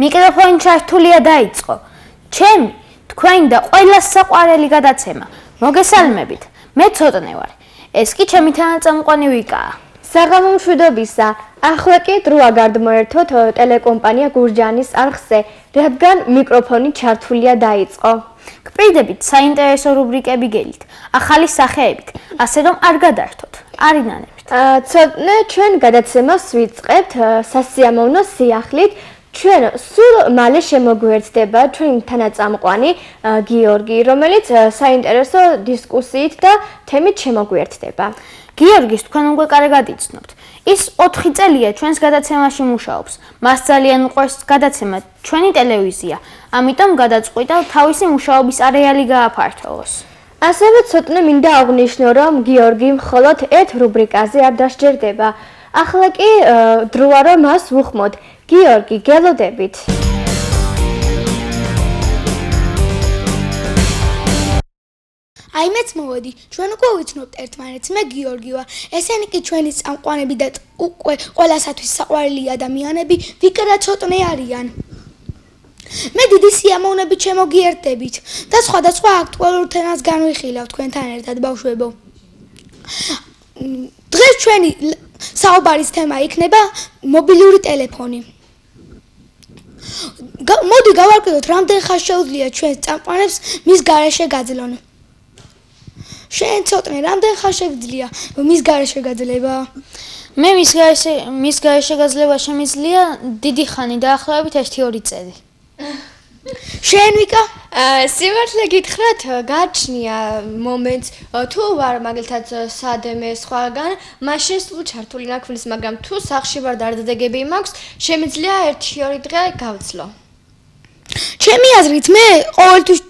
მიკროფონი ჩართულია დაიწყო. ჩემი, თქვენი და ყველას საყვარელი გადაცემა. მოგესალმებით. მე ცოტნე ვარ. ეს კი ჩემი თანაწამყვანი ვიკაა. საღამო მშვიდობისა. ახლა კი დროა გადმოერთოთ ტელეკომპანია გურჯაანის არხზე, რადგან მიკროფონი ჩართულია დაიწყო. გპირდებით საინტერესო რუბრიკები გელით, ახალი სახეებით, ასე რომ არ გადართოთ. არინანებით. ცოტნე ჩვენ გადაცემას ვიწყებთ სასიამოვნო სიახლით. ჩვენ სულ მალე შემოგვერთდება ჩვენი თანაწამყვანი გიორგი, რომელიც საინტერესო დისკუსიით და თემით შემოგვერთდება. გიორგის თქვენ უკვე კარგად იცნობთ. ის 4 წელია ჩვენს გადაცემაში მუშაობს. მას ძალიან უყვარს გადაცემა ჩვენი ტელევიზია. ამიტომ გადაწყვიტა თავისი მუშაობის არეალი გააფართოვოს. ასევე ცოტნე მინდა აღნიშნო, რომ გიორგი მხოლოდ ერთ რუბრიკაზე არ დასჯერდება. ახლა კი დროა რომ მას ვუხმოთ. გიორგი, გელოდებით. აი მეც მოვედი, ჩვენ უკვე ვიცნობთ ერთმანეთს, მე გიორგი ვარ. ესენი კი ჩვენი წამყვანები და უკვე ყველასათვის საყვარელი ადამიანები, ვიკრა ცოტნე არიან. მე დიდი სიამოვნებით შემოგიერთდებით და სხვადასხვა აქტუალურ თემას განვიხილავთ თქვენთან ერთად, ბავშვებო. დღეს ჩვენი საუბარის თემა იქნება მობილური ტელეფონი. მოდი გავარკვიოთ, რამდენ ხანს შეუძლია ჩვენს წამყვანებს მის გარეშე გაძლონ. შენ ცოტნე რამდენ ხანს შეგძლია მის გარეშე გაძლება? მე მის გარეშე გაძლება შემიძლია დიდი ხანი დაახლოებით 1-2 წელი. შენ ვიკა? სიმართლე გითხრათ, გაჩნია მომენტს, თუ ვარ მაგალითად სადემე სხვაგან, მაშინ სულ ჩართული ნაქმნის, მაგრამ თუ სახლში ვარ და არდადეგები მაქვს, შემიძლია 1-2 დღე გავცლო. ჩემი აზრით, მე ყოველთვის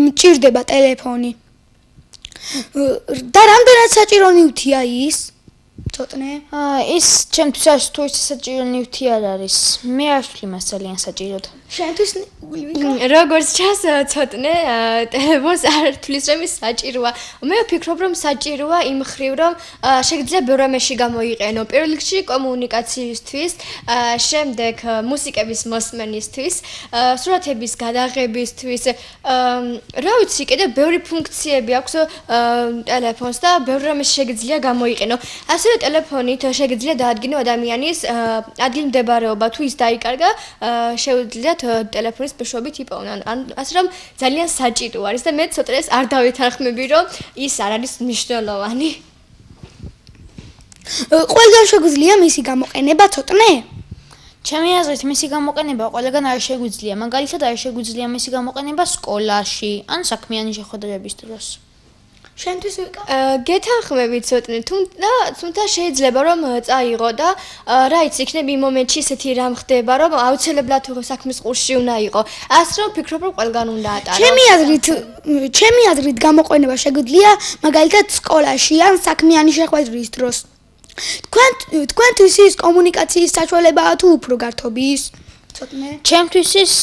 მჭირდება ტელეფონი. და რამდენად საჭირო ნივთია ის? ცოტნე. ის ჩემთვის თუ ის საჭირო ნივთი არ არის. მე არ ვთვლი მას ძალიან საჭიროდ. შენთვის როგორც ჩანს, ცოტნე ტელეფონს არ თვლის რომ ის საჭიროა. მე ვფიქრობ, რომ საჭიროა იმ მხრივ, რომ შეგიძლია ბევრ რამეში გამოიყენო. პირველ რიგში კომუნიკაციისთვის, შემდეგ მუსიკების მოსმენისთვის, სურათების გადაღებისთვის. რა ვიცი, კიდე ბევრი ფუნქციები აქვს ტელეფონს და ბევრ რამეში შეგიძლია გამოიყენო. ასევე ტელეფონით შეგიძლია დაადგინო ადამიანის ადგილმდებარეობა, თუ ის დაიკარგა, შეუძლიათ ტელეფონის მეშვეობით იპოვნონ. ასე რომ ძალიან საჭირო არის და მე ცოტნეს არ დავითანხმები, რომ ის არ არის მნიშვნელოვანი. ყველგან შეგვიძლია მისი გამოყენება ცოტნე? ჩემი აზრით მისი გამოყენება ყველგან არ შეგვიძლია. მაგალითად არ შეგვიძლია მისი გამოყენება სკოლაში ან საქმიანი შეხვედრების დროს. შენთვის ვიკა? გეთანხმებით ცოტნე, თუმცა შეიძლება რომ წაიღო და რა იცი, იქნებ იმ მომენტში ისეთი რამ ხდება, რომ აუცილებლად საქმის ყურში უნდა იყო. ასე რომ ვფიქრობ, რომ ყველგან უნდა ატარო. ჩემი აზრით გამოყენება შეგვიძლია მაგალითად სკოლაში ან საქმიანი შეხვედრის დროს. თქვენთვის ის კომუნიკაციის საშუალებაა თუ უფრო გართობის? ჩემთვის ის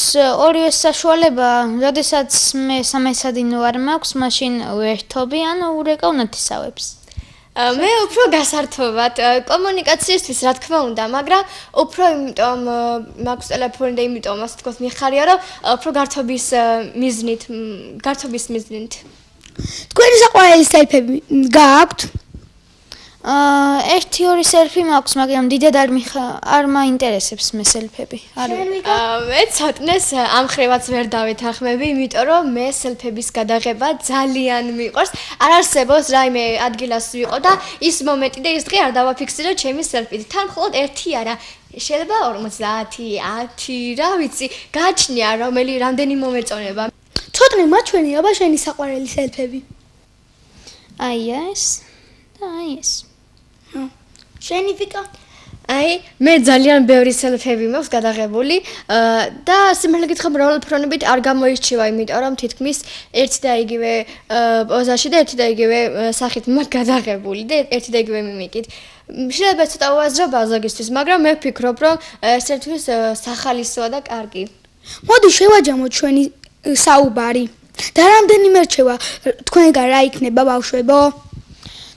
ორივე საშუალება, როდესაც მე სამესადინო არ მაქვს, მაშინ ვერთობი ან ურეკავ ნათესავებს. მე უფრო გასართობად კომუნიკაციისთვის რა თქმა უნდა, მაგრამ უფრო იმიტომ მაქვს ტელეფონი და იმიტომ ასე თქოს მიხარია, რომ უფრო გართობის მიზნით. თქვენი საყვარელი სელფები გააქვთ? 1-2 სელფი მაქვს, მაგრამ დიდად არ მაინტერესებს მე სელფები. მე ცოტნეს ამ ხრევაც ვერ დავითანხმები, იმიტომ რომ მე სელფების გადაღება ძალიან მიყვარს. არ არსებობს რაიმე ადგილას ვიყო და ის მომენტი და ის დღე არ დავაფიქსირო ჩემი სელფით. თან მხოლოდ ერთი არა, შეიძლება 50, 10, რა ვიცი, გაჩნია რამდენი მომეწონება. ცოტნე მაჩვენია შენი საყვარელი სელფები. აი ეს და აი ეს. შენი ვიკა? მე ძალიან ბევრი სელფები მაქვს გადაღებული და სიმართლე გითხრათ, მრავალფრონებით არ გამოირჩევა, იმიტომ რომ თითქმის ერთი და იგივე პოზაში და ერთი და იგივე სახით მაქვს გადაღებული და ერთი და იგივე მიმიკით. შეიძლება ცოტა უაზრობა ზოგისთვის, მაგრამ მე ვფიქრობ, რომ ესეთვის სახალისოა და კარგი. მოდი შევაჯამოთ ჩვენი საუბარი. და რამდენიმე რჩევა თქვენგან რა იქნება, ბავშვებო?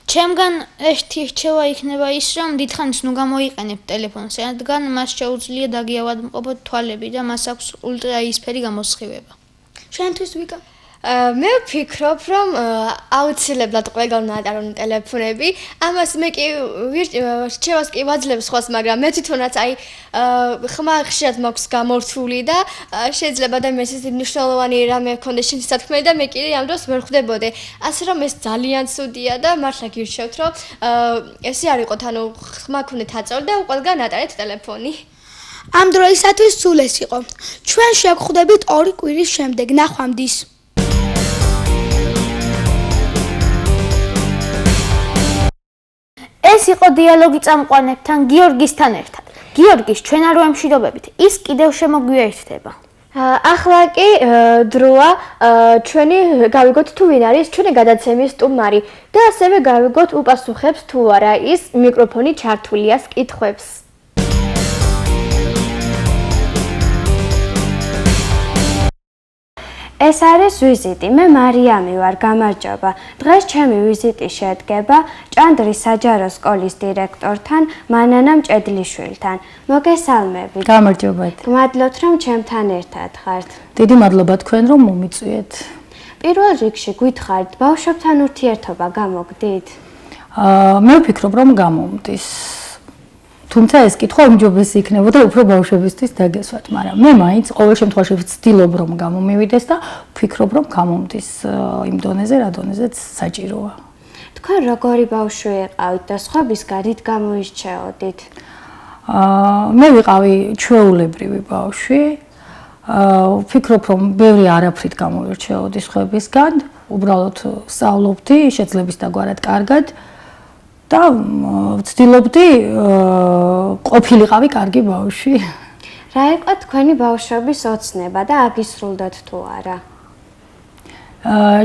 ჩემგან ერთი რჩევა იქნება ის, რომ დიდხანს ნუ გამოიყენებთ ტელეფონს, რადგან მას შეუძლია დაგიავადმყოფოთ თვალები და მას აქვს ულტრა იისფერი გამოსხივება. შენთვის ვიკა მე ვფიქრობ, რომ აუცილებლად ყველგან ატარონ ტელეფონები. ამას მე კი რჩევას კი ვაძლევ სხვას, მაგრამ მე თვითონაც ხშირად მაქვს გამორთული და შეიძლება და მე ისეთი მნიშვნელოვანი რამე მქონდეს შენი სათქმელი და მე კი ამ დროს ვერ ხვდებოდი. ასე რომ ეს ძალიან ცუდია და მართლა გირჩევთ, რომ ესე არ იყოთ, ანუ ხმა ქონდეთ აწოლ და ყველგან ატარეთ ტელეფონი. ამ დროისათვის სულ ეს იყო. ჩვენ შევხვდებით 2 კვირის შემდეგ. ნახვამდის. ეს იყო დიალოგი წამყვანებთან გიორგისთან ერთად. გიორგის ჩვენ არ ვემშვიდობებით, ის კიდევ შემოგვიერთდება. ახლა კი დროა ჩვენი გავიგოთ თუ ვინ არის ჩვენი გადაცემის სტუმარი და ასევე გავიგოთ უპასუხებს თუ არა ის მიკროფონი ჩართულია კითხვებს. ეს არის ვიზიტი. მე მარიამი ვარ, გამარჯობა. დღეს ჩემი ვიზიტი შედგება ჭანდრის საჯარო სკოლის დირექტორთან მანანა მჭედლიშვილთან. მოგესალმებით. გამარჯობათ. გმადლობთ, რომ ჩემთან ერთად ხართ. დიდი მადლობა თქვენ რომ მომიწვიეთ. პირველ რიგში გითხარით, ბავშვებთან ურთიერთობა გამოგდით? მე ვფიქრობ რომ გამომდის. თუმცა ეს კითხვა უმჯობესი იქნებოდა უფრო ბავშვებისთვის დაგესვათ, მაგრამ მე მაინც ყოველ შემთხვევაში ვცდილობ რომ გამომივიდეს და ვფიქრობ რომ გამომდის იმ დონეზე, რა დონეზეც საჭიროა. თქვენ როგორი ბავშვი იყავით და სხვებისგან რით გამოირჩეოდით? მე ვიყავი ჩვეულებრივი ბავშვი. ვფიქრობ რომ ბევრი არაფრით გამოირჩეოდი სხვებისგან, უბრალოდ სწავლობდი შეძლებისდაგვარად კარგად. და ვცდილობდი ყოფილიყავი კარგი ბავშვი. რა იყო თქვენი ბავშვობის ოცნება და აგისრულდათ თუ არა?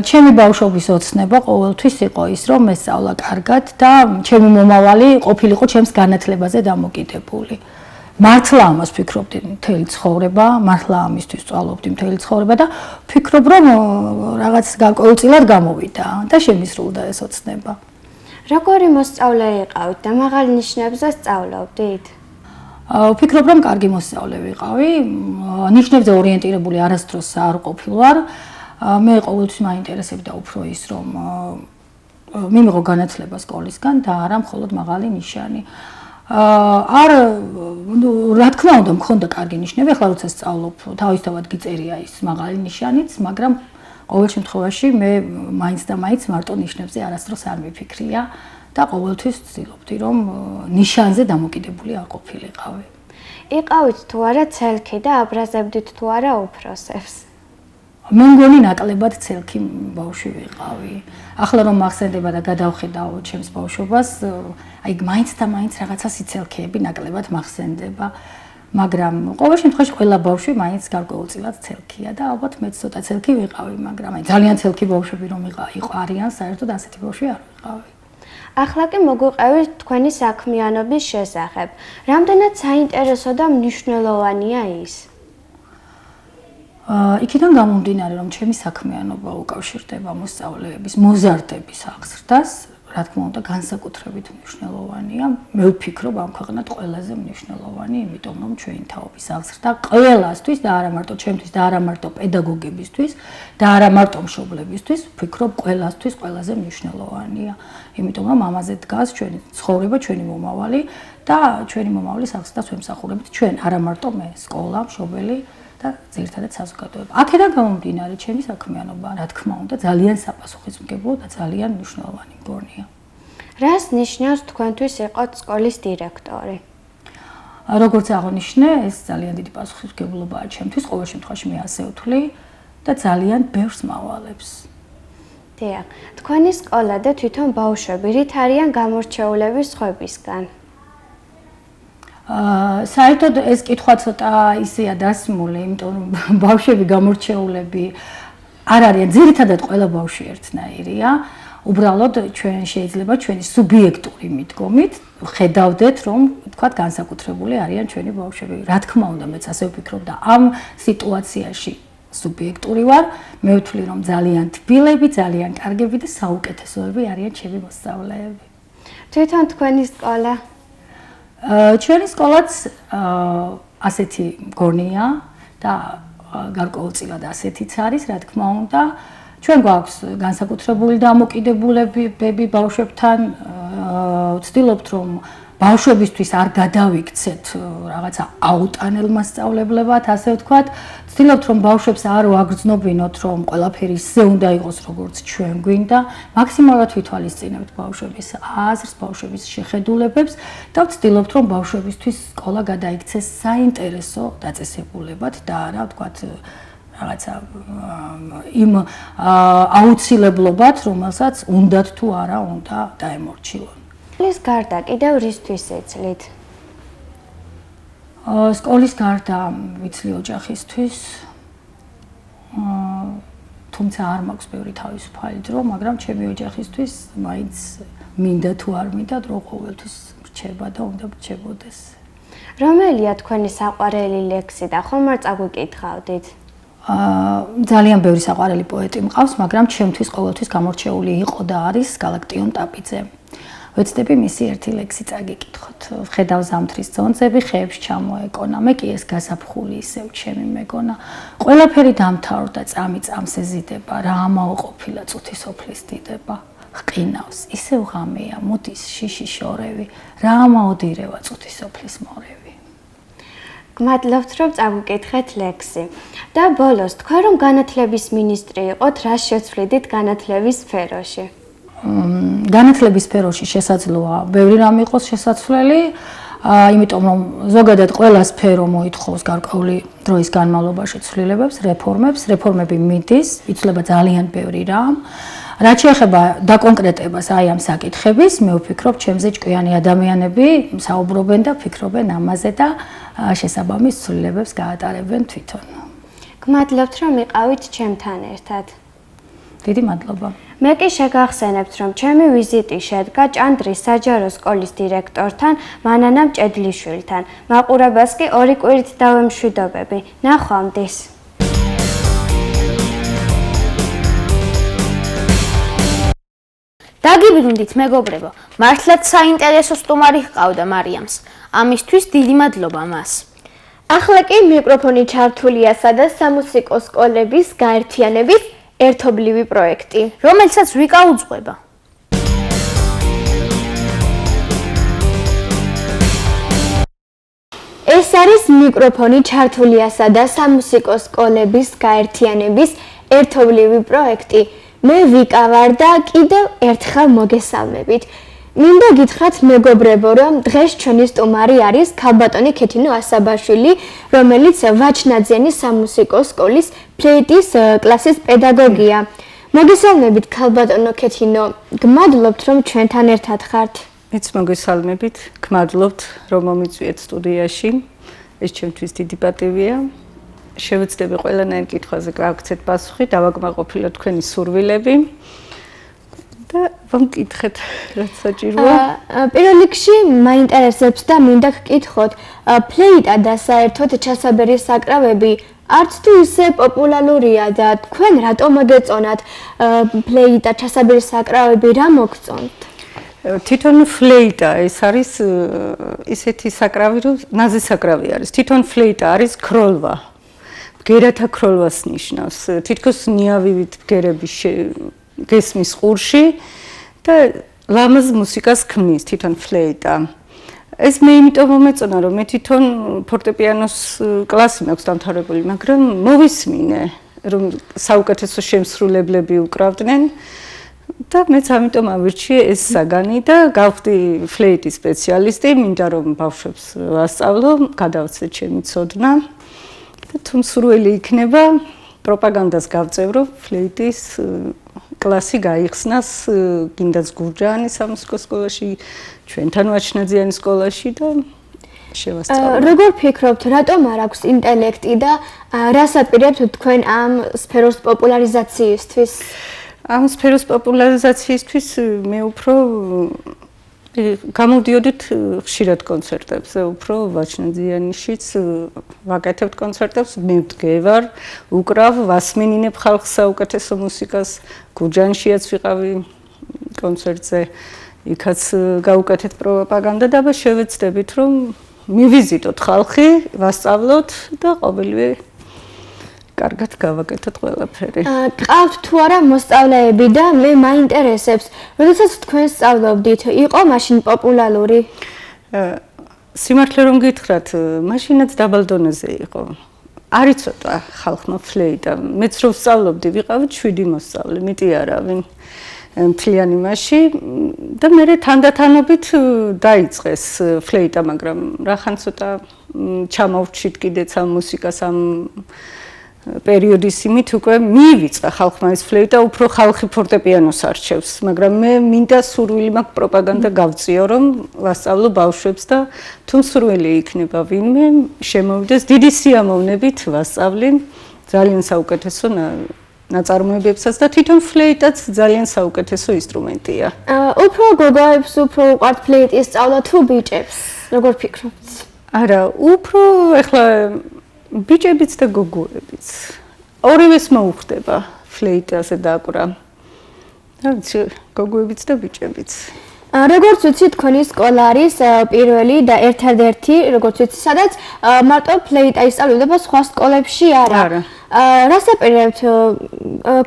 ჩემი ბავშვობის ოცნება ყოველთვის იყო ის, რომ მესწავლა კარგად და ჩემი მომავალი ყოფილიყო ჩემს განათლებაზე დამოკიდებული. მართლა ამას ვფიქრობდი მთელი ცხოვრება, მართლა ამისთვის სწავლობდი მთელი ცხოვრება და ვფიქრობ, რომ რაღაც გარკვეულწილად გამოვიდა და შემისრულდა ეს ოცნება. როგორი მოსწავლე იყავით და მაღალ ნიშნებზე სწავლობდით? ვფიქრობ, რომ კარგი მოსწავლე ვიყავი. ნიშნებზე ორიენტირებული არასდროს არ ყოფილვარ. მე ყოველთვის მაინტერესებდა უფრო ის, რომ მიმიღო განათლება სკოლისგან და არა მხოლოდ მაღალი ნიშანი. რა თქმა უნდა, მქონდა კარგი ნიშნები, ახლა როცა სწავლობ, თავისთავად გიწერია ის მაღალი ნიშანიც, მაგრამ ყოველ შემთხვევაში მე მაინც და მაინც მარტო ნიშნებზე არასდროს არ მიფიქრია და ყოველთვის ვცდილობდი რომ ნიშანზე დამოკიდებული არ ყოფილიყავი. იყავით თუ არა ცელქი და აბრაზებდით თუ არა უფროსებს? მე მგონი ნაკლებად ცელქი ბავშვი ვიყავი. ახლა რომ მახსენდება და გადავხედავ ჩემს ბავშვობას, აი მაინც და მაინც რაღაცა სიცელქეები ნაკლებად მახსენდება. მაგრამ ყოველ შემთხვევაში ყველა ბავშვი მაინც გარკვეულწილად ცელქია და ალბათ მეც ცოტა ცელქი ვიყავი, მაგრამ აი ძალიან ცელქი ბავშვები რომ არიან, საერთოდ ასეთი ბავშვი არ ვიყავი. ახლა კი მოგვიყევით თქვენი საქმიანობის შესახებ. რამდენად საინტერესო და მნიშვნელოვანია ის? იქიდან გამომდინარე, რომ ჩემი საქმიანობა უკავშირდება მოსწავლეების მოზარდების აღზრდას, რა თქმა უნდა, განსაკუთრებით მნიშვნელოვანია. მე ვფიქრობ, ამ ქვეყნად ყველაზე მნიშვნელოვანი, იმიტომ რომ ჩვენი თაობის აღზრდა ყველასთვის და არა მარტო ჩემთვის და არა მარტო პედაგოგებისთვის და არა მარტო მშობლებისთვის, ვფიქრობ, ყველასთვის ყველაზე მნიშვნელოვანია. იმიტომ რომ ამაზე დგას ჩვენი ცხოვრება, ჩვენი მომავალი და ჩვენი მომავლის აღზრდას ვემსახურებთ ჩვენ, არა მარტო მე, სკოლა, მშობელი და ძირითადად საზოგადოება. აქედან გამომდინარე ჩემი საქმიანობა, რა თქმა უნდა, ძალიან საპასუხისმგებლო და ძალიან მნიშვნელოვანი მგონია. რას ნიშნავს თქვენთვის იყოთ სკოლის დირექტორი? როგორც აღნიშნე, ეს ძალიან დიდი პასუხისმგებლობაა ჩემთვის, ყოველ შემთხვევაში მე ასე ვთვლი და ძალიან ბევრს მავალებს. დიახ, თქვენი სკოლა და თვითონ ბავშვები რით არიან გამორჩეულები სხვებისგან? საერთოდ ეს კითხვა ცოტა ისეა დასმული, იმიტომ რომ ბავშვები გამორჩეულები არ არიან, ძირითადად ყველა ბავშვი ერთნაირია. უბრალოდ ჩვენ შეიძლება ჩვენი სუბიექტური მიდგომით ხედავდეთ, რომ თქვათ განსაკუთრებული არიან ჩვენი ბავშვები. რა თქმა უნდა, მეც ასე ვფიქრობ და ამ სიტუაციაში სუბიექტური ვარ, მე ვთვლი რომ ძალიან თბილები, ძალიან კარგები და საუკეთესოები არიან ჩემი მოსწავლეები. თვითონ თქვენი სკოლა? ჩვენი სკოლაც ასეთი მგონია და გარკვეულწილად ასეთიც არის, რა თქმა უნდა. ჩვენ გვაქვს განსაკუთრებული დამოკიდებულებები ბავშვებთან, ვცდილობთ რომ ბავშვებისთვის არ გადავიქცეთ რაღაცა აუტანელ მასწავლებლებად, ასე ვთქვათ. ვცდილობთ რომ ბავშვებს არ ვაგრძნობინოთ რომ ყველაფერი ისე უნდა იყოს როგორც ჩვენ გვინდა, მაქსიმალურად ვითვალისწინებთ ბავშვების აზრს, ბავშვების შეხედულებებს და ვცდილობთ რომ ბავშვებისთვის სკოლა გადაიქცეს საინტერესო დაწესებულებად და არა ვთქვათ რაღაცა იმ აუცილებლობად, რომელსაც უნდათ თუ არა უნდა დაემორჩილონ. სკოლის გარდა კიდევ რისთვის ეცლით? სკოლის გარდა ვიცლი ოჯახისთვის, თუმცა არ მაქვს ბევრი თავისუფალი დრო, მაგრამ ჩემი ოჯახისთვის მაინც მინდა თუ არ მინდა დრო ყოველთვის რჩება და უნდა რჩებოდეს. რომელია თქვენი საყვარელი ლექსი და ხომ არ წაგვიკითხავდით? ძალიან ბევრი საყვარელი პოეტი მყავს, მაგრამ ჩემთვის ყოველთვის გამორჩეული იყო და არის გალაქტიონ ტაპიძე. ვეცდები მისი ერთი ლექსი წაგიკითხოთ. ხედავ ზამთრის ძონწები, ხეებს ჩამოეკონა, მე კი ეს გაზაფხული ისევ ჩემი მეგონა. ყველაფერი დამთავრდა, წამი წამს ეზიდება, რა ამაოყოფილა წუთი სოფლის დიდება. ჰყინავს, ისევ ღამეა, მოდის შიში შორევი, რა ამაოდირევა წუთი სოფლის მორევი. გმადლობთ რომ წაგვიკითხეთ ლექსი. და ბოლოს თქვენ რომ განათლების მინისტრი იყოთ, რა შეცვლიდით განათლების სფეროში? განათლების სფეროში შესაძლოა ბევრი რამ იყოს შესაძლებელი, იმიტომ რომ ზოგადად ყველა სფერო მოითხოვს გარკვეული დროის განმავლობაში ცვლილებებს, რეფორმებს, რეფორმები მიდის, იცვლება ძალიან ბევრი რამ. რაც შეეხება დაკონკრეტებას აი ამ საკითხების, მე ვფიქრობ, ჩემზე ჭკვიანი ადამიანები საუბრობენ და ფიქრობენ ამაზე და შესაბამის ცვლილებებს გაატარებენ თვითონ. გმადლობთ რომ იყავით ჩემთან ერთად. დიდი მადლობა. მე კი შეგახსენებთ, რომ ჩემი ვიზიტი შედგა ჭანდრის საჯარო სკოლის დირექტორთან მანანამ ჭედლიშვილთან. მაყურებას კი 2 კვირით დავემშვიდობები. ნახვამდის. დაგიბრუნდით მეგობრებო, მართლაც საინტერესო სტუმარი ჰყავდა მარიამს. ამისთვის დიდი მადლობა მას. ახლა კი მიკროფონი ჩართულია სადა სამუსიკო სკოლების გაერთიანების ერთობლივი პროექტი, რომელსაც ვიკა უძღვება. ეს არის მიკროფონი ჩართულიასა და სამუსიკო სკოლების გაერთიანების ერთობლივი პროექტი. მე ვიკა ვარ და კიდევ ერთხელ მოგესალმებით. მინდა გითხრათ მეგობრებო, რომ დღეს ჩვენი სტუმარი არის ქალბატონი ქეთინო ასაბაშვილი, რომელიც ვაჩნაძენის სამუსიკო სკოლის ფლეიტის კლასის პედაგოგია. მოგესალმებით ქალბატონო ქეთინო, გმადლობთ რომ ჩვენთან ერთად ხართ. მეც მოგესალმებით, გმადლობთ რომ მომიწვიეთ სტუდიაში. ეს ჩემთვის დიდი პატივია. შევეცდები ყველანაირ კითხვაზე გავაქცეთ პასუხი, დავაკმაყოფილოთ თქვენი სურვილები. და ვამკითხეთ, რაც საჭიროა. პირველ რიგში მაინტერესებს და მინდა გკითხოთ, ფლეიტა და საერთოდ ჩასაბერი საკრავები არც თუ ისე პოპულარულია და თქვენ რატომ მოგეწონათ ფლეიტა, ჩასაბერი საკრავები, რა მოგწონთ? თვითონ ფლეიტა ეს არის ისეთი საკრავი, რომ ნაზი საკრავი არის. თვითონ ფლეიტა არის ქროლვა. ბგერათა ქროლვას ნიშნავს. თითქოს ნიავივით ბგერები გესმის ყურში და ლამაზ მუსიკას ქმნის თვითონ ფლეიტა. ეს მე იმიტომ მომეწონა, რომ მე თვითონ ფორტეპიანოს კლასი მაქვს დამთავრებული, მაგრამ მოვისმინე, რომ საუკეთესო შემსრულებლები უკრავდნენ და მეც ამიტომ ავირჩიე ეს საგანი და გავხდი ფლეიტის სპეციალისტი, მინდა რომ ბავშვებს ვასწავლო, გადავცე ჩემი ცოდნა და თუ მსურველი იქნება, პროპაგანდას გავწევრო ფლეიტის კლასი გაიხსნას გინდაც გურჯაანის სამუსიკო სკოლაში, ჩვენთან ვაჩნაძიანის სკოლაში და შევასწავლო. როგორ ფიქრობთ, რატომ არ აქვს ინტელექტი და რას აპირებთ თქვენ ამ სფეროს პოპულარიზაციისთვის? ამ სფეროს პოპულარიზაციისთვის მე უფრო გამოვდიოდით ხშირად კონცერტებზე, უფრო ვაჩნაძიანიშიც ვაკეთებთ კონცერტებს, მე ვდგევარ, უკრავ, ვასმინინებ ხალხს საუკეთესო მუსიკას, გურჯაანშიაც ვიყავი კონცერტზე, იქაც გავუკეთეთ პროპაგანდა და შევეცდებით, რომ მივიზიტოთ ხალხი, ვასწავლოთ და ყოველივე კარგად გავაკეთოთ ყველაფერი. ყავთ თუ არა მოსწავლეები და მე მაინტერესებს, როდესაც თქვენ სწავლობდით, იყო მაშინ პოპულარული? სიმართლე რომ გითხრათ, მაშინაც დაბალ დონეზე იყო. არ იცოდა ხალხმა ფლეიტა. მეც რომ ვსწავლობდი, ვიყავით 7 მოსწავლე, მეტი არავინ. მთლიანი მასში და მე თანდათანობით დაიწყეს ფლეიტა, მაგრამ რახან ცოტა ჩამოვჩით კიდეც ამ მუსიკას ამ პერიოდის იმით უკვე მიივიწყა ხალხმა ეს ფლეიტა, უფრო ხალხი ფორტეპიანოს არჩევს, მაგრამ მე მინდა სურვილი მაქვს პროპაგანდა გავწიო, რომ ვასწავლო ბავშვებს და თუ სურვილი იქნება ვინმე შემოვიდეს დიდი სიამოვნებით ვასწავლი ძალიან საუკეთესო ნაწარმოებებსაც და თვითონ ფლეიტაც ძალიან საუკეთესო ინსტრუმენტია. უფრო გოგოებს უფრო უყვართ ფლეიტის სწავლა თუ ბიჭებს? როგორ ფიქრობთ? არა, უფრო ეხლა ბიჭებიც და გოგოებიც. ორივეს მოუხდება ფლეიტაზე დაკვრა. და გოგოებიც და ბიჭებიც. როგორც ვიცი, თქვენი სკოლა არის პირველი და ერთადერთი, როგორც ვიცი, სადაც მარტო ფლეიტა ისწავლება, სხვა სკოლებში არა. რას აპირებთ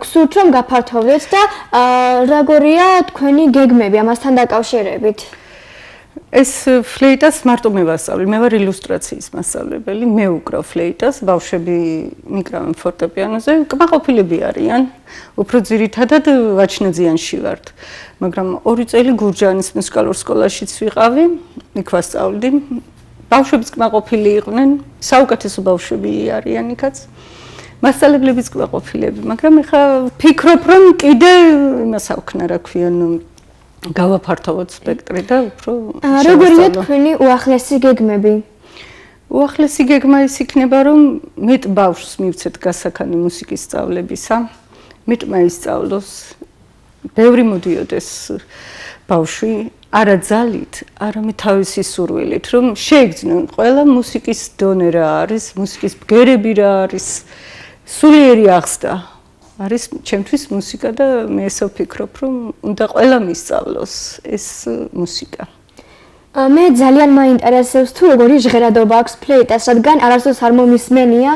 გსურთ რომ გაფართოვდეთ და როგორია თქვენი გეგმები ამასთან დაკავშირებით? ეს ფლეიტას მარტო მე ვასწავლი, მე ვარ ილუსტრაციის მასწავლებელი, მე უკრავ ფლეიტას, ბავშვები მიკრავენ ფორტეპიანოზე, კმაყოფილები არიან, უფრო ძირითადად ვაჩნაძიანში ვართ, მაგრამ 2 წელი გურჯაანის მუსიკალურ სკოლაშიც ვიყავი, იქ ვასწავლდი, ბავშვებიც კმაყოფილი იყვნენ, საუკეთესო ბავშვები არიან იქაც. მასწავლებლებიც კმაყოფილები, მაგრამ ეხლა ვფიქრობ, რომ კიდე იმას აქვნა, რა ქვია, გავაფართოვოთ სპექტრი და უფრო როგორია თქვენი უახლესი გეგმები? უახლესი გეგმა ის იქნება, რომ მეტ ბავშვს მივცეთ გასაქანი მუსიკის სწავლებისა, მეტმა ისწავლოს, ბევრი მოდიოდეს ბავშვი, არა ძალით, არამედ თავისი სურვილით, რომ შეიგრძნონ ყველა მუსიკის დონე რა არის, მუსიკის ბგერები რა არის, სულიერი აღზრდა არის ჩემთვის მუსიკა და მე ესე ვფიქრობ, რომ უნდა ყველა მისწავლოს ეს მუსიკა. მე ძალიან მაინტერესებს თუ როგორი ჟღერადობა აქვს ფლეიტას, რადგან არასდროს არ მომისმენია,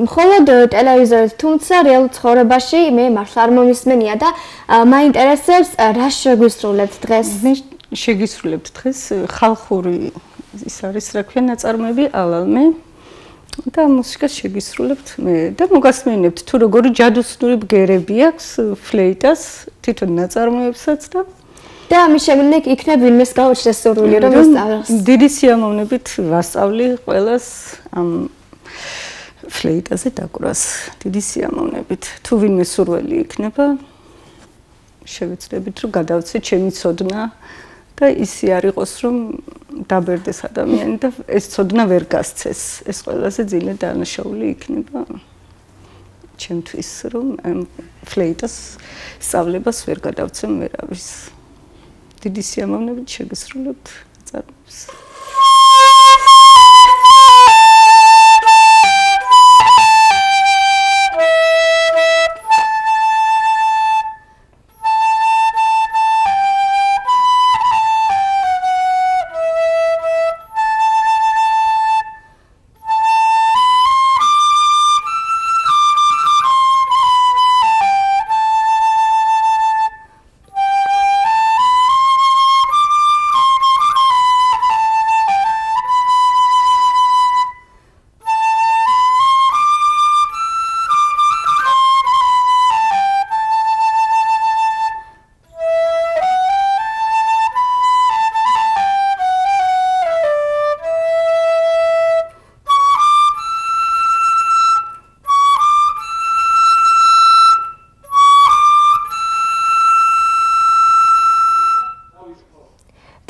მხოლოდ ტელევიზორით, თუმცა რეალურ ცხოვრებაში მე მართლა არ მომისმენია და მაინტერესებს რა შეგისრულებთ დღეს? მე შეგისრულებთ დღეს ხალხური ის არის, რა ქვია, ნაწარმოები ალალმე და მუსიკას შეგისრულებთ მე და მოგასმენებთ თუ როგორი ჯადოსნური ბგერები აქვს ფლეიტას თვითონ ნაწარმოებსაც და ამის შემდეგ იქნებ ვინმეს გაუჩნდეს სურვილი რომ ისწავლოს. დიდი სიამოვნებით ვასწავლი ყველას ამ ფლეიტაზე დაკვრას. დიდი სიამოვნებით. თუ ვინმე სურვილი იქნება შევეცდებით რომ გადავცე ჩემი ცოდნა და ისი არ იყოს რომ დაბერდეს ადამიანი და ეს ცოდნა ვერ გასცეს. ეს ყველაზე ძლიერ დანაშაული იქნება ჩემთვის რომ ფლეიტას სწავლებას ვერ გადავცემ ვერავის. დიდი სიამოვნებით შეგესრულებთ ნაწარმოებს.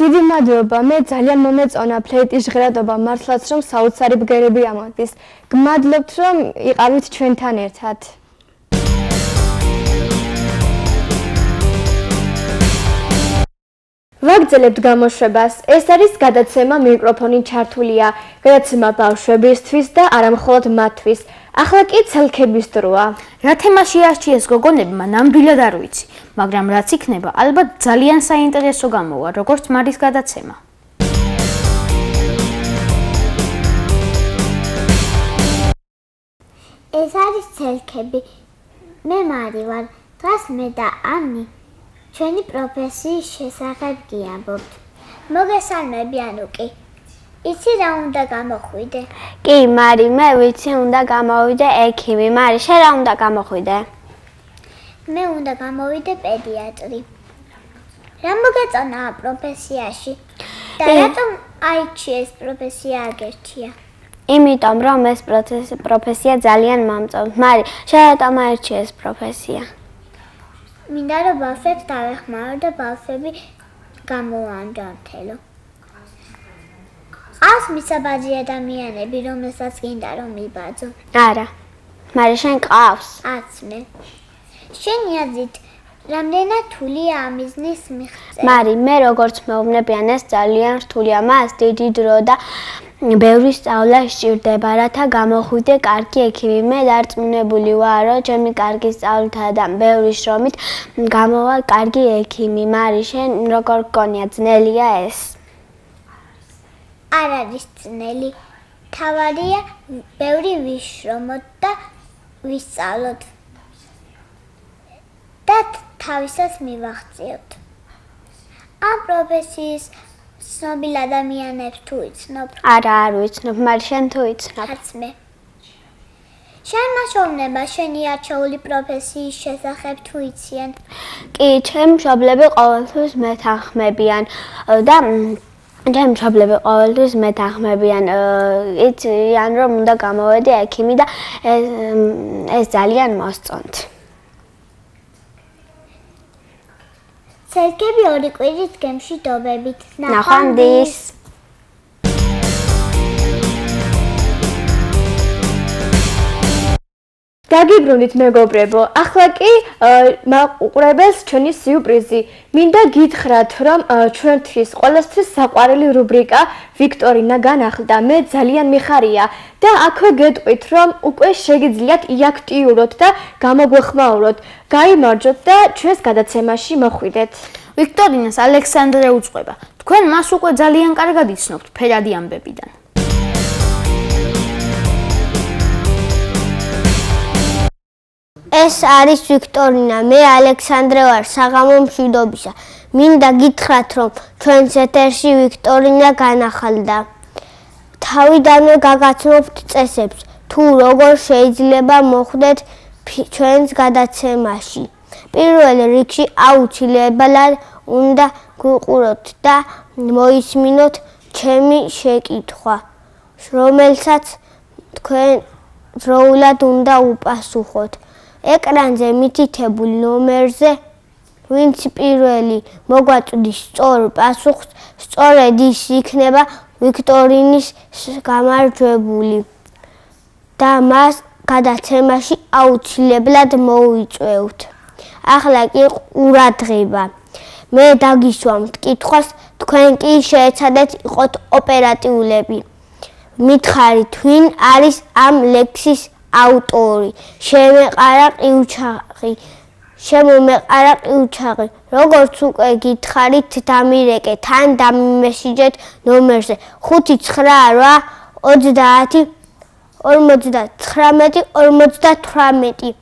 დიდი მადლობა, მე ძალიან მომეწონა ფლეიტის ჟღერადობა, მართლაც რომ საოცარი ბგერები ამოდის. გმადლობთ რომ იყავით ჩვენთან ერთად. ვაგრძელებთ გამოშვებას. ეს არის გადაცემა მიკროფონი ჩართულია. გადაცემა ბავშვებისთვის და არა მხოლოდ მათთვის. ახლა კი ცელქების დროა. რა თემაში არჩიეს გოგონებმა ნამდვილად არ ვიცი, მაგრამ რაც იქნება, ალბათ ძალიან საინტერესო გამოვა, როგორც მარის გადაცემა. ეს არის ცელქები. მე მარი ვარ. დღეს მე და ანი ჩვენი პროფესიის შესახებ გიამბობთ. მოგესალმები ანუკი. იცი რა უნდა გამოხვიდე? კი, მარი, მე ვიცი უნდა გამოვიდე ექიმი. მარი, შენ რა უნდა გამოხვიდე? მე უნდა გამოვიდე პედიატრი. რა მოგეწონა ამ პროფესიაში? და რატომ აიჩიეს პროფესია აგერჩია? იმიტომ რომ ეს პროფესია ძალიან მომწონს. მარი, შენ რატომ აირჩიეს პროფესია? მინდა რომ ბავშვებს დავეხმარო და ბავშვები გამოანჯამთელო. ყავს მისაბაძი ადამიანები, რომელსაც გინდა რომ მიბაძო? არა. მარი, შენ ყავს? არც მე. შენი აზრით, რამდენად რთულია ამიზნის მიღწევა? მარი, მე როგორც მეუბნებიან, ეს ძალიან რთულია. მას დიდი დრო და ბევრი სწავლა სჭირდება, რათა გამოხვიდე კარგი ექიმი. მე დარწმუნებული ვარ, რომ ჩემი კარგი სწავლითა და ბევრი შრომით გამოვა კარგი ექიმი. მარი, შენ როგორ გქონია, ძნელია ეს? არ არის ძნელი. თავარია ბევრი ვიშრომოთ და ვისწავლოთ. და თავისას მივახციოთ. ამ პროფესიის ცნობილ ადამიანებს თუ იცნობ? არა, არ ვიცნობ, მარი, შენ თუ იცნობ? არც მე. შენმა შოვნება შენი არჩეული პროფესიის შესახებ თუ იციან? კი, ჩემი მშობლები ყოველთვის მეთანხმებიან და ჩემი მშობლები ყოველთვის მეთანხმებიან. იციან, რომ უნდა გამოვედი ექიმი და ეს ძალიან მოსწონთ. ცელქები ორი კვირის გემში დობებით. ნახვამდის. დაგიბრუნდით მეგობრებო. ახლა კი მაყურებელს ჩვენი სიურპრიზი. მინდა გითხრათ, რომ ჩვენთვის ყველასთვის საყვარელი რუბრიკა ვიქტორინა განახლდა. მე ძალიან მიხარია და აქვე გეტყვით, რომ უკვე შეგიძლიათ იაქტიუროთ და გამოგვეხმაუროთ. გაიმარჯვოთ და ჩვენს გადაცემაში მოხვიდეთ. ვიქტორინას ალექსანდრე უწყება. თქვენ მას უკვე ძალიან კარგად იცნობთ ფერადი ამბებიდან. ეს არის ვიქტორინა, მე ალექსანდრე ვარ, საღამო მშვიდობისა. მინდა გითხრათ, რომ ჩვენს ეთერში ვიქტორინა განახლდა. თავიდანვე გაგაცნობთ წესებს, თუ როგორ შეიძლება მოხვდეთ ჩვენს გადაცემაში. პირველ რიგში აუცილებლად უნდა გვიყუროთ და მოისმინოთ ჩემი შეკითხვა, რომელსაც თქვენ დროულად უნდა უპასუხოთ. ეკრანზე მითითებულ ნომერზე, ვინც პირველი მოგვაწვდის სწორ პასუხს, სწორედ ის იქნება ვიქტორინის გამარჯვებული და მას გადაცემაში აუცილებლად მოვიწვევთ. ახლა კი ყურადღება. მე დაგისვამთ კითხვას, თქვენ კი შეეცადეთ იყოთ ოპერატიულები. მითხარით, ვინ არის ამ ლექსის ავტორი? შემეყარა ყივჩაღი. როგორც უკვე გითხარით, დამირეკეთ თან დამიმესიჯეთ ნომერზე 598 30 59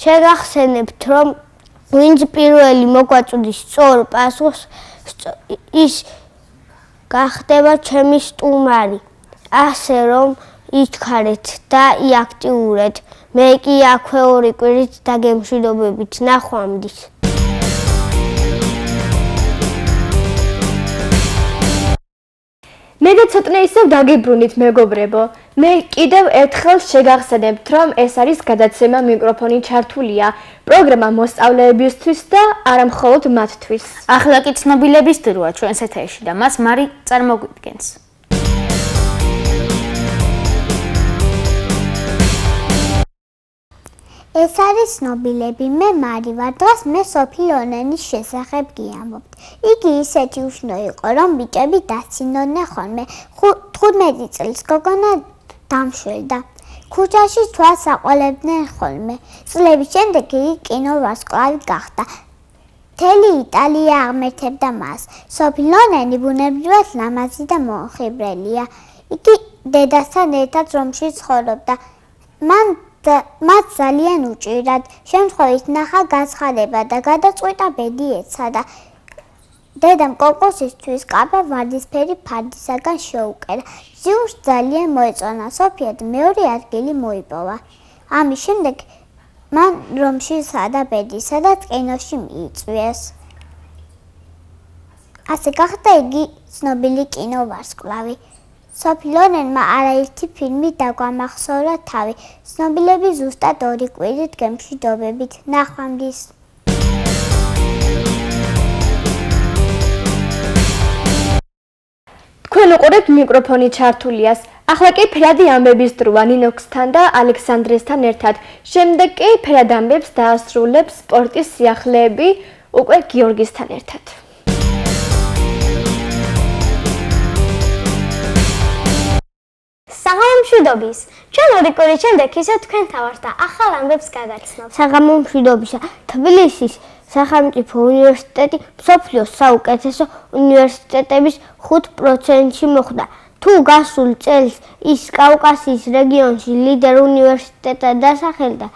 შეგახსენებთ, რომ ვინც პირველი მოგვაწვდის სწორ პასუხს, ის გახდება ჩემი სტუმარი. ასე რომ იჩქარეთ და იაქტიურეთ. მე კი აქვე ორი კვირით დაგემშვიდობებით. ნახვამდის. მე და ცოტნე ისევ დაგიბრუნდით მეგობრებო. მე კიდევ ერთხელ შეგახსენებთ, რომ ეს არის გადაცემა მიკროფონი ჩართულია. პროგრამა მოსწავლეებისთვის და არა მხოლოდ მათთვის. ახლა კი ცნობილების დროა ჩვენს ეთერში და მას მარი წარმოგვიდგენს. ეს არის ცნობილები, მე მარი ვარ, დღეს მე სოფი ლონენის შესახებ გიამბობთ. იგი ისეთი უშნო იყო, რომ ბიჭები დაცინოდნენ ხოლმე. 15 წელს გოგონა დამშველდა. ქუჩაში თვალს აყოლებდნენ ხოლმე. წლების შემდეგ იგი კინოვარსკვლავი გახდა. მთელი იტალია აღმერთებდა მას. სოფი ლონენი ბუნებრივად ლამაზი და მომხიბვლელია. იგი დედასთან ერთად რომში ცხოვრობდა. მათ ძალიან უჭირად, შემთხვევით ნახა გაცხადება და გადაწყვიტა ბედი ეცადა. დედამ კოკოსისთვის კაბა ვარდისფერი ფარდისაგან შეუკერა. ზიურს ძალიან მოეწონა, სოფიად მეორე ადგილი მოიპოვა. ამის შემდეგ მან რომში სცადა ბედი, სადაც კინოში მიიწვიეს. ასე გახდა იგი ცნობილი კინოვარსკვლავი. სოფი ლონენმა არაერთი ფილმი დაგვამახსოვრა თავი. ცნობილები ზუსტად 2 კვირით გემშვიდობებით. ნახვამდის. თქვენ უყურებთ მიკროფონი ჩართულიას. ახლა კი ფერადი ამბების დროა ნინოქსთან და ალექსანდრესთან ერთად. შემდეგ კი ფერად ამბებს დაასრულებს სპორტის სიახლეები უკვე გიორგისთან ერთად. საღამომშვიდობის. ჩვენ 2 კვირის შემდეგ ისევ თქვენთან ვართ და ახალ ამბებს გაგაცნობთ. საღამომშვიდობისა. თბილისის სახელმწიფო უნივერსიტეტი მსოფლიოს საუკეთესო უნივერსიტეტების 5%-ში მოხვდა. თუ გასულ წელს ის კავკასიის რეგიონში ლიდერ უნივერსიტეტად დასახელდა,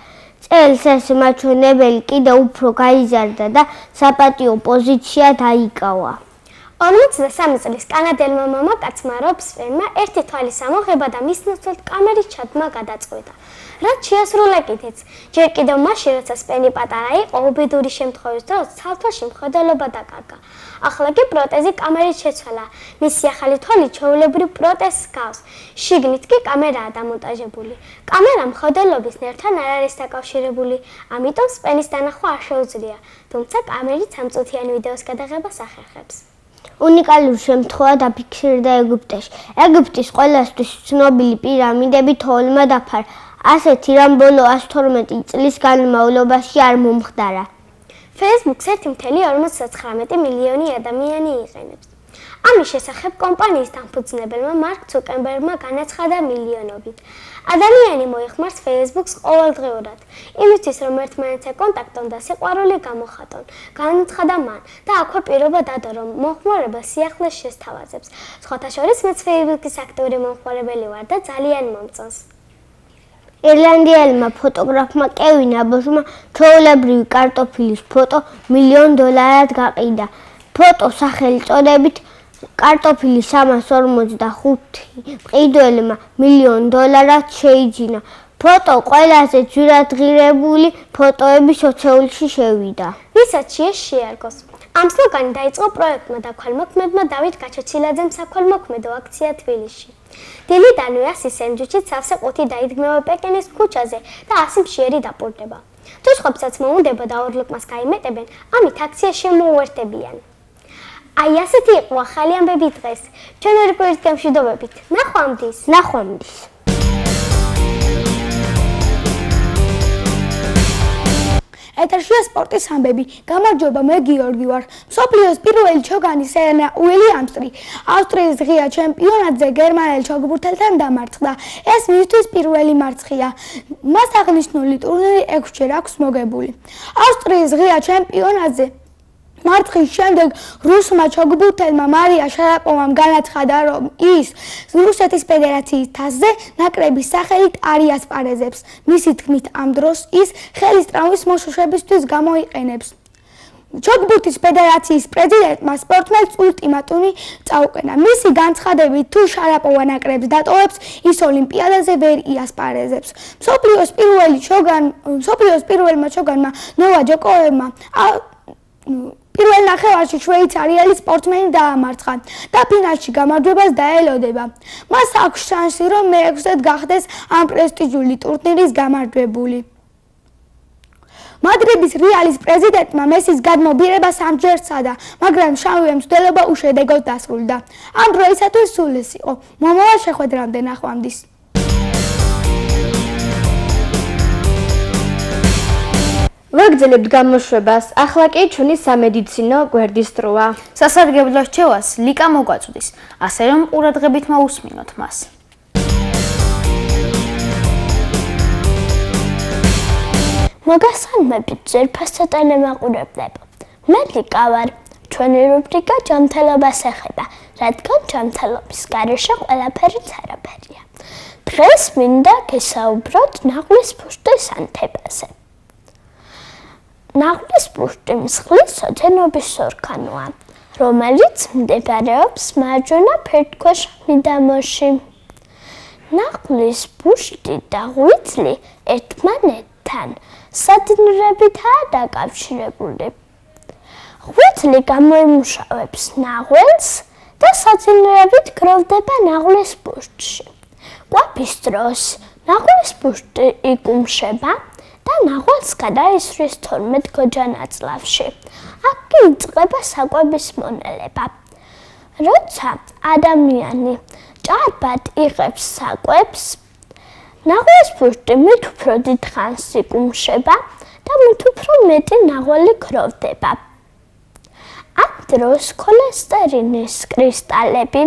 წელს ეს მაჩვენებელი კიდევ უფრო გაიზარდა და საპატიო პოზიცია დაიკავა. 53 წლის კანადელმა მამაკაცმა რობ სპენმა ერთი თვალის ამოღება და მის ნაცვლად კამერის ჩადმა გადაწყვიტა. რაც შეასრულა კიდეც. ჯერ კიდევ მაშინ, როცა სპენი პატარა იყო, უბედური შემთხვევის დროს ცალთვალში მხედველობა დაკარგა. ახლა კი პროტეზი კამერით შეცვალა. მისი ახალი თვალი ჩვეულებრივ პროტეზს გავს. შიგნით კი კამერაა დამონტაჟებული. კამერა მხედველობის ნერვთან არ არის დაკავშირებული, ამიტომ სპენის დანახვა არ შეუძლია, თუმცა კამერით სამწუთიანი ვიდეოს გადაღებას ახერხებს. უნიკალური შემთხვევა დაფიქსირდა ეგვიპტეში. ეგვიპტის ყველასთვის ცნობილი პირამიდები თოვლმა დაფარა. ასეთი რამ ბოლო 112 წლის განმავლობაში არ მომხდარა. Facebook-ს 1.59 მილიონი ადამიანი იყენებს. ამის შესახებ კომპანიის დამფუძნებელმა მარკ ცუკერბერგმა განაცხადა მილიონობით. ადამიანი მოიხმარს Facebook-ს ყოველდღიურად, იმისთვის რომ ერთმანეთზე კონტაქტონ და სიყვარული გამოხატონ. განაცხადა მან და აქვე პირობა დადო, რომ მომხმარება სიახლეს შესთავაზებს. სხვათა შორის მეც Facebook-ის აქტიური მომხმარებელი ვარ და ძალიან მომწონს. ირლანდიელმა ფოტოგრაფმა კევინ აბოშმა ჩვეულებრივი კარტოფილის ფოტო $1,000,000-ად გაყიდა. ფოტო სახელწოდებით კარტოფილი 345 მყიდველმა $1,000,000-ად შეიძინა. ფოტო ყველაზე ძვირადღირებული ფოტოების ოცეულში შევიდა. ვისაც შეარგოს. ამ სლოგანი დაიწყო პროექტმა და ქველმოქმედმა დავით გაჩეჩილაძემ საქველმოქმედო აქცია თბილისში. დილიდანვე 100 სენჯუჩით სავსე ყუთი დაიდგმევა პეკინის ქუჩაზე და 100 მშიერი დაპურდება. თუ სხვებსაც მოუნდება და ორლოკმას გაიმეტებენ, ამით აქცია შემოუერთებიან. აი ასეთი იყო ახალი ამბები დღეს. ჩვენ 2 კვირის გამშვიდობებით. ნახვამდის. ნახვამდის. ეთერშია სპორტის ამბები. გამარჯობა, მე გიორგი ვარ. მსოფლიოს პირველი ჩოგანი სერენა უილიამსი ავსტრიის ღია ჩემპიონატზე გერმანელ ჩოგბურთელთან დამარცხდა. ეს მისთვის პირველი მარცხია. მას აღნიშნული ტურნირი 6-ჯერ აქვს მოგებული. ავსტრიის ღია ჩემპიონატზე მარცხის შემდეგ რუსმა ჩოგბურთელმა მარია შარაპოვამ განაცხადა, რომ ის რუსეთის ფედერაციის თასზე ნაკრების სახელით არ იასპარეზებს. მისი თქმით, ამ დროს ის ხელის ტრავმის მოშოშებისთვის გამოიყენებს. ჩოგბურთის ფედერაციის პრეზიდენტმა სპორტმენს ულტიმატუმი წაუყენა. მისი განცხადებით, თუ შარაპოვა ნაკრებს დატოვებს, ის ოლიმპიადაზე ვერ იასპარეზებს. მსოფლიოს პირველმა ჩოგანმა ნოვა ჯოკოვმა პირველ ნახევარში შვეიცარიელი სპორტმენი დაამარცხა და ფინალში გამარჯვებას დაელოდება. მას აქვს შანსი, რომ მე-6-ად გახდეს ამ პრესტიჟული ტურნირის გამარჯვებული. მადრიდის რეალის პრეზიდენტმა მესის გადმობირება 3-ჯერ სცადა, მაგრამ შავი მცდელობა უშედეგოდ დასრულდა. ამ დროისათვის სულ ეს იყო. მომავალ შეხვედრამდე ნახვამდის. მოგაგრძელებთ გამოშვებას. ახლა კი ჩვენი სამედიცინო გვერდის დროა. სასარგებლო რჩევას ლიკა მოგვაწვდის, ასე რომ ყურადღებით მოусმინოთ მას. მოგესალმებით ძვირფასო ტელემაყურებლებო. მე ლიკა ვარ. ჩვენი რუბრიკა ჯანმრთელობას ეხება, რადგან ჯანმრთელობის გარეშე ყველაფერი არაფერია. დღეს მინდა გესაუბროთ ნაღლის ბუშტის ანთებაზე. ნაღლის ბუშტი მსხლის ოდენობის ორგანოა, რომელიც მდებარეობს მარჯვენა ფერდქვეშა მიდამოში. ნაღლის ბუშტი და ღვიძლი ერთმანეთთან სადინრებითაა დაკავშირებული. ღვიძლი გამოიმუშავებს ნაღველს და სადინრებით გროვდება ნაღლის ბუშტში. კვების დროს ნაღლის ბუშტი იკუმშება და ნაღველს გადაისვრის 12 გოჯანაწლავში. აქ კი იწყება საკვების მონელება. როცა ადამიანი ჭარბად იღებს საკვებს, ნაღლის ბუშტი მით უფრო დიდხანს იკუმშება და მით უფრო მეტი ნაღველი გროვდება. ამ დროს ქოლესტერინის კრისტალები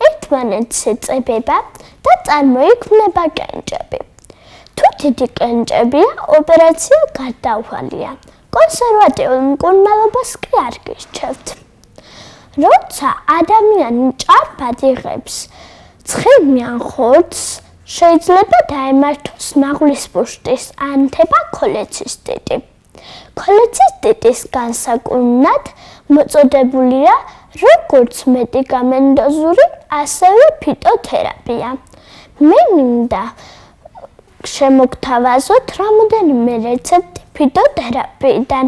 ერთმანეთს ეწებება და წარმოიქმნება კენჭები. თუ დიდი კენჭებია, ოპერაცია გარდაუვალია. კონსერვატიულ მკურნალობას კი არ გირჩევთ. როცა ადამიანი ჭარბად იღებს ცხიმიან ხორცს, შეიძლება დაემართოს ნაღლის ბუშტის ანთება ქოლეცისტიტი. ქოლეცისტიტის განსაკუთრებით მოწოდებულია როგორც მედიკამენტოზური, ასევე ფიტოთერაპია. მე მინდა შემოგთავაზოთ რამოდენიმე რეცეპტი ფიტოთერაპიიდან.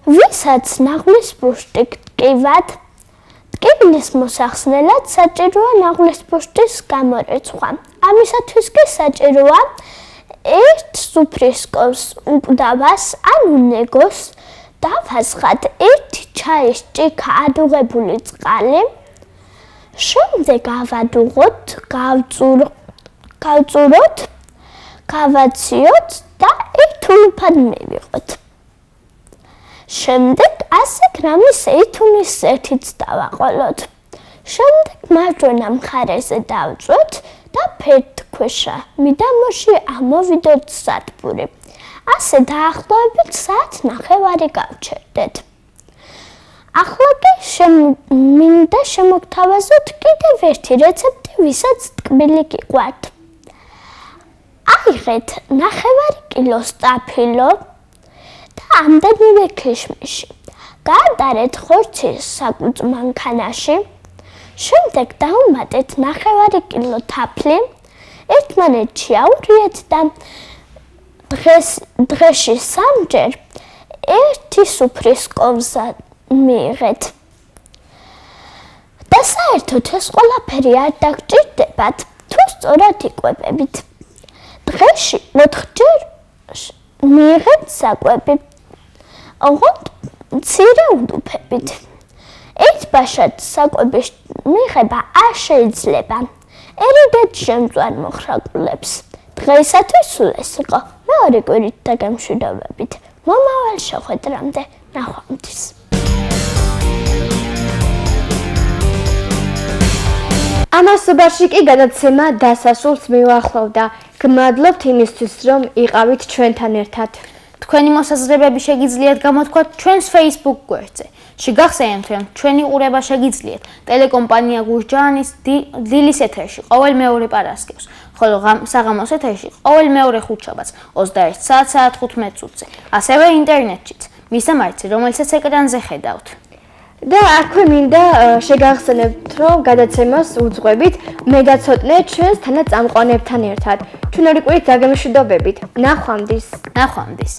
ვისაც ნაღლის ბუშტი გტკივათ, ტკივილის მოსახსნელად საჭიროა ნაღლის ბუშტის გამორეცხვა. ამისათვის კი საჭიროა ერთ სუფრისკოვს უკდავას ანუ ნეგოს დავასხათ 1 ჩაის ჭიქა ადუღებული წყალი, შემდეგ ავადუღოთ, გავწუროთ, გავაციოთ და ერთულუფად მივიღოთ. შემდეგ 100 გრამის ეითუნის ზეთით დავაყოლოთ. შემდეგ მარჯვენა მხარეზე დავწვეთ და ფერდქვეშა მიდამოში ამოვიდოთ სათბური. ასე დაახლოებით საათნახევარი გავჩერდეთ. ახლა კი მინდა შემოგთავაზოთ კიდევ ერთი რეცეპტი, ვისაც ტკბილი გიყვართ. აიღეთ 9 კილოს სტაფილო და ამდენივე ქიშმიში. გაატარეთ ხორცის საკუც მანქანაში. შემდეგ დაუმატეთ 9 კილო თაფლი, ერთმანეთში აურიეთ და დღეში 3 ჯერ 1 სუფრისკოვსა მიიღეთ. და საერთოდ ეს ყველაფერი არ დაგჭირდებათ, თუ სწორად იკვებებით. დღეში 4 ჯერ მიიღეთ საკვები, ოღონდ მცირე უდუფებით. ერთბაშად საკვების მიღება არ შეიძლება. ერიდეთ შემწვარ მოხრაკულებს. დღეისათვის სულ ეს იყო. მეორე კვირით დაგემშვიდობებით. მომავალ შეხვედრამდე, ნახვამდის. ამასობაში კი გადაცემა დასასრულს მივახლოვდა. გმადლობთ იმისთვის, რომ იყავით ჩვენთან ერთად. თქვენი მოსაზრებები შეგიძლიათ გამოთქვათ ჩვენს Facebook გვერდზე. შეგახსენებთ, რომ ჩვენი ყურება შეგიძლიათ ტელეკომპანია გურჯაანის დილის ეთერში ყოველ მეორე პარასკევს, ხოლო საღამოს ეთერში ყოველ მეორე ხუთშაბათს 21 საათ 15 წუთზე. ასევე ინტერნეტშიც, მის დამარცხე, რომელსაც ეკრანზე ხედავთ. და აქვე მინდა შეგახსენებთ, რომ გადაცემას უძღვებით მე და ცოტნე ჩვენს თანაწამყვანებთან ერთად. ჩვენ ორი კვირით დაგემშვიდობებით. ნახვამდის. ნახვამდის.